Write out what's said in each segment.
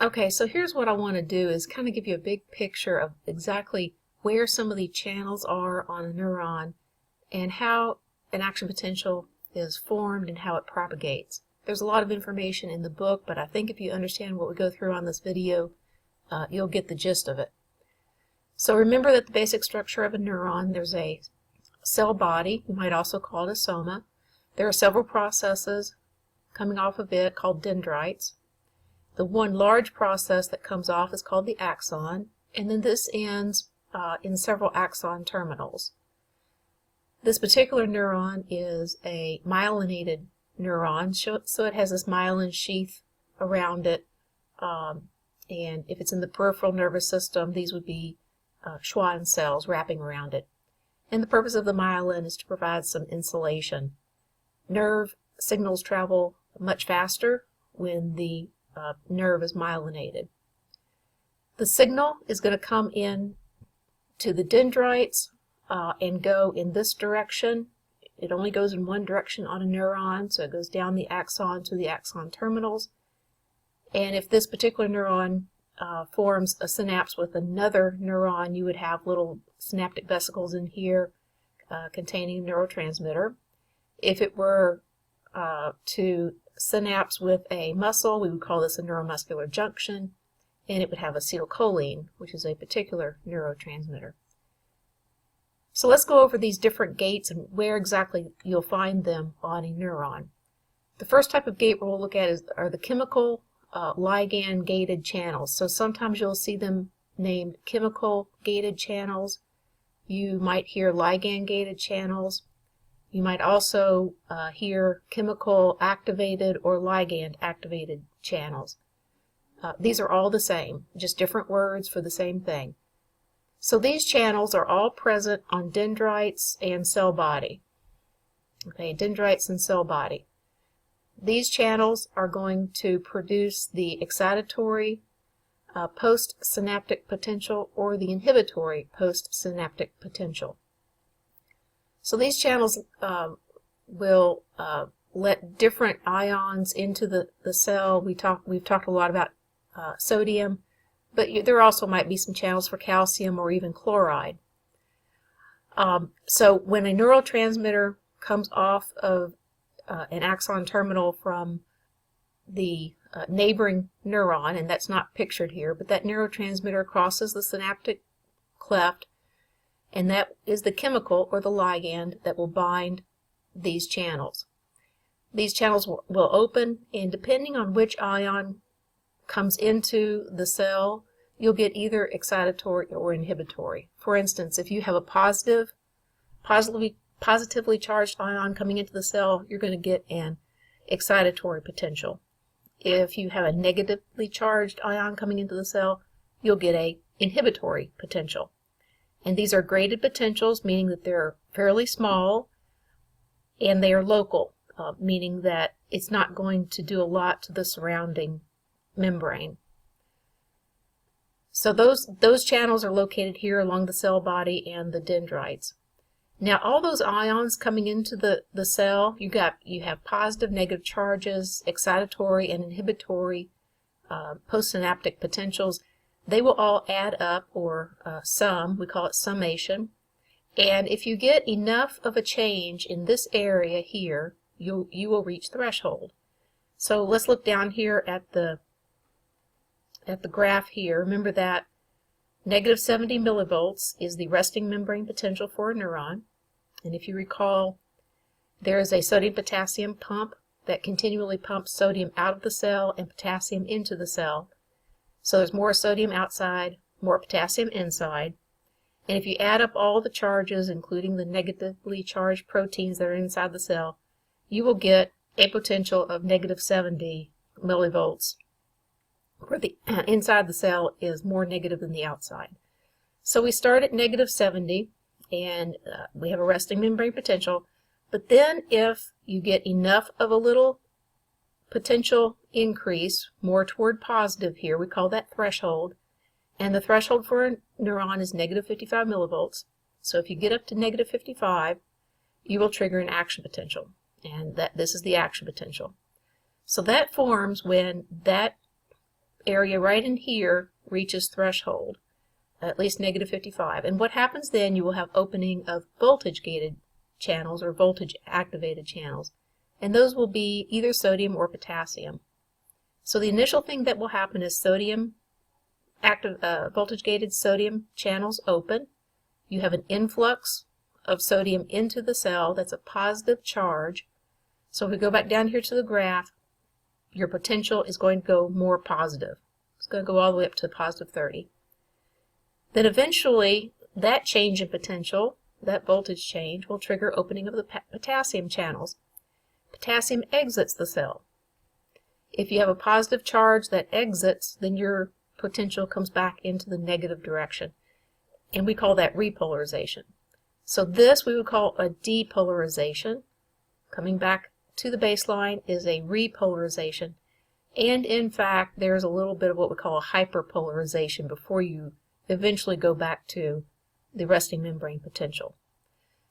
Okay, so here's what I want to do is kind of give you a big picture of exactly where some of the channels are on a neuron and how an action potential is formed and how it propagates. There's a lot of information in the book, but I think if you understand what we go through on this video, you'll get the gist of it. So remember that the basic structure of a neuron, there's a cell body, you might also call it a soma. There are several processes coming off of it called dendrites. The one large process that comes off is called the axon, and then this ends in several axon terminals. This particular neuron is a myelinated neuron, so it has this myelin sheath around it, and if it's in the peripheral nervous system, these would be Schwann cells wrapping around it. And the purpose of the myelin is to provide some insulation. Nerve signals travel much faster when the nerve is myelinated. The signal is going to come in to the dendrites and go in this direction. It only goes in one direction on a neuron, so it goes down the axon to the axon terminals. And if this particular neuron forms a synapse with another neuron, you would have little synaptic vesicles in here containing a neurotransmitter. If it were to synapse with a muscle, we would call this a neuromuscular junction, and it would have acetylcholine, which is a particular neurotransmitter. So let's go over these different gates and where exactly you'll find them on a neuron. The first type of gate we'll look at are the chemical ligand gated channels. So sometimes you'll see them named chemical gated channels. You might hear ligand gated channels. You might also hear chemical activated or ligand activated channels. These are all the same, just different words for the same thing. So these channels are all present on dendrites and cell body. Okay, dendrites and cell body. These channels are going to produce the excitatory postsynaptic potential or the inhibitory postsynaptic potential. So these channels will let different ions into the cell. We've talked a lot about sodium, but there also might be some channels for calcium or even chloride. So when a neurotransmitter comes off of an axon terminal from the neighboring neuron, and that's not pictured here, but that neurotransmitter crosses the synaptic cleft, and that is the chemical or the ligand that will bind these channels. These channels will open, and depending on which ion comes into the cell, you'll get either excitatory or inhibitory. For instance, if you have a positively charged ion coming into the cell, you're going to get an excitatory potential. If you have a negatively charged ion coming into the cell, you'll get an inhibitory potential. And these are graded potentials, meaning that they're fairly small, and they are local, meaning that it's not going to do a lot to the surrounding membrane. So those channels are located here along the cell body and the dendrites. Now all those ions coming into the cell, you have positive, negative charges, excitatory and inhibitory postsynaptic potentials. They will all add up, or sum, we call it summation. And if you get enough of a change in this area here, you will reach threshold. So let's look down here at the graph here. Remember that negative 70 millivolts is the resting membrane potential for a neuron. And if you recall, there is a sodium-potassium pump that continually pumps sodium out of the cell and potassium into the cell. So there's more sodium outside, more potassium inside. And if you add up all the charges, including the negatively charged proteins that are inside the cell, you will get a potential of negative 70 millivolts, where the inside the cell is more negative than the outside. So we start at negative 70, and we have a resting membrane potential. But then if you get enough of a little potential increase, more toward positive here, we call that threshold, and the threshold for a neuron is negative 55 millivolts. So if you get up to negative 55, you will trigger an action potential, and this is the action potential. So that forms when that area right in here reaches threshold, at least -55. And what happens then, you will have opening of voltage-gated channels or voltage-activated channels. And those will be either sodium or potassium. So the initial thing that will happen is voltage-gated sodium channels open. You have an influx of sodium into the cell. That's a positive charge. So if we go back down here to the graph, your potential is going to go more positive. It's going to go all the way up to +30. Then eventually, that change in potential, that voltage change, will trigger opening of the potassium channels. Potassium exits the cell. If you have a positive charge that exits, then your potential comes back into the negative direction. And we call that repolarization. So this we would call a depolarization. Coming back to the baseline is a repolarization. And in fact, there's a little bit of what we call a hyperpolarization before you eventually go back to the resting membrane potential.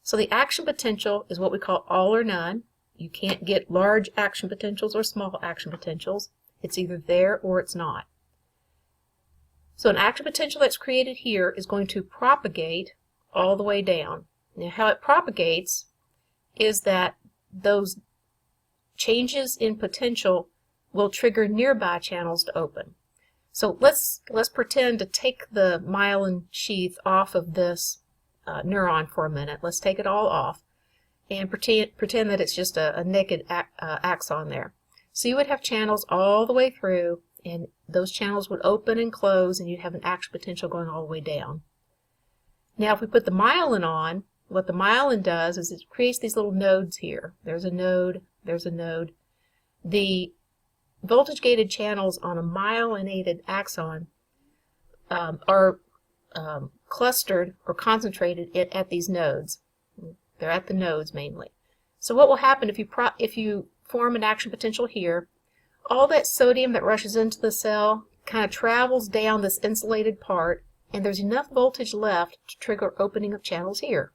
So the action potential is what we call all or none. You can't get large action potentials or small action potentials. It's either there or it's not. So an action potential that's created here is going to propagate all the way down. Now how it propagates is that those changes in potential will trigger nearby channels to open. So let's pretend to take the myelin sheath off of this neuron for a minute. Let's take it all off and pretend that it's just a naked axon there. So you would have channels all the way through, and those channels would open and close, and you'd have an action potential going all the way down. Now if we put the myelin on, what the myelin does is it creates these little nodes here. There's a node, there's a node. The voltage-gated channels on a myelinated axon are clustered or concentrated at these nodes. They're at the nodes mainly. So what will happen if you form an action potential here, all that sodium that rushes into the cell kind of travels down this insulated part, and there's enough voltage left to trigger opening of channels here.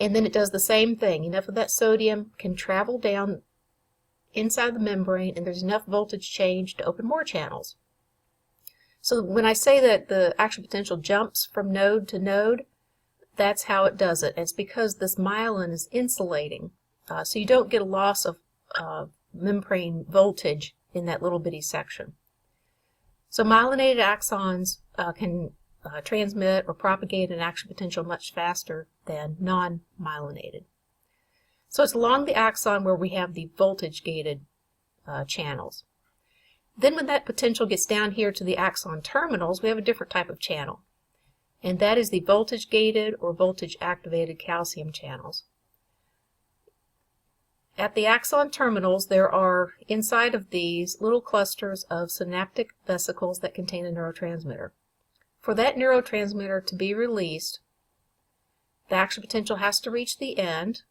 And then it does the same thing. Enough of that sodium can travel down inside the membrane, and there's enough voltage change to open more channels. So when I say that the action potential jumps from node to node, that's how it does it. It's because this myelin is insulating, so you don't get a loss of membrane voltage in that little bitty section. So myelinated axons can transmit or propagate an action potential much faster than non-myelinated. So it's along the axon where we have the voltage-gated channels. Then when that potential gets down here to the axon terminals, we have a different type of channel. And that is the voltage-gated or voltage-activated calcium channels. At the axon terminals, there are, inside of these, little clusters of synaptic vesicles that contain a neurotransmitter. For that neurotransmitter to be released, the action potential has to reach the end,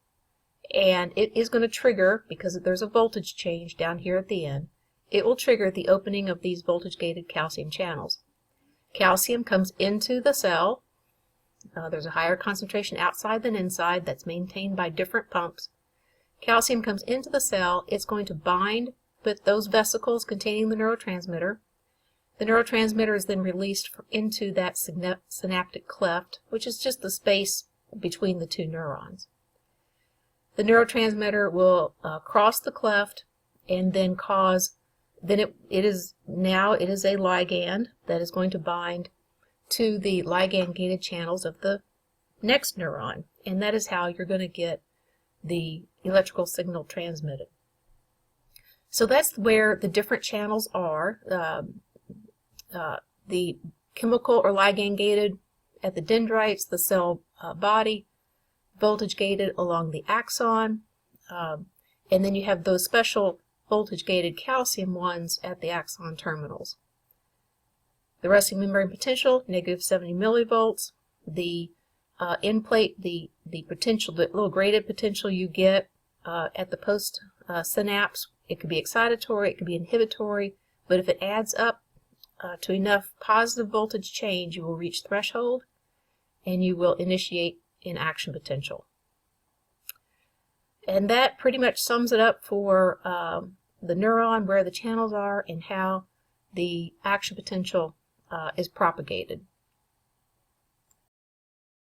and it is going to trigger, because there's a voltage change down here at the end, it will trigger the opening of these voltage-gated calcium channels. Calcium comes into the cell. There's a higher concentration outside than inside that's maintained by different pumps. Calcium comes into the cell. It's going to bind with those vesicles containing the neurotransmitter. The neurotransmitter is then released into that synaptic cleft, which is just the space between the two neurons. The neurotransmitter will cross the cleft and then it is a ligand that is going to bind to the ligand-gated channels of the next neuron, and that is how you're going to get the electrical signal transmitted. So that's where the different channels are. The chemical or ligand-gated at the dendrites, the cell body, voltage-gated along the axon, and then you have those special voltage-gated calcium ones at the axon terminals. The resting membrane potential, -70 millivolts. The end plate, the potential, the little graded potential you get at the post synapse, it could be excitatory, it could be inhibitory, but if it adds up to enough positive voltage change, you will reach threshold and you will initiate an action potential. And that pretty much sums it up for the neuron, where the channels are, and how the action potential is propagated.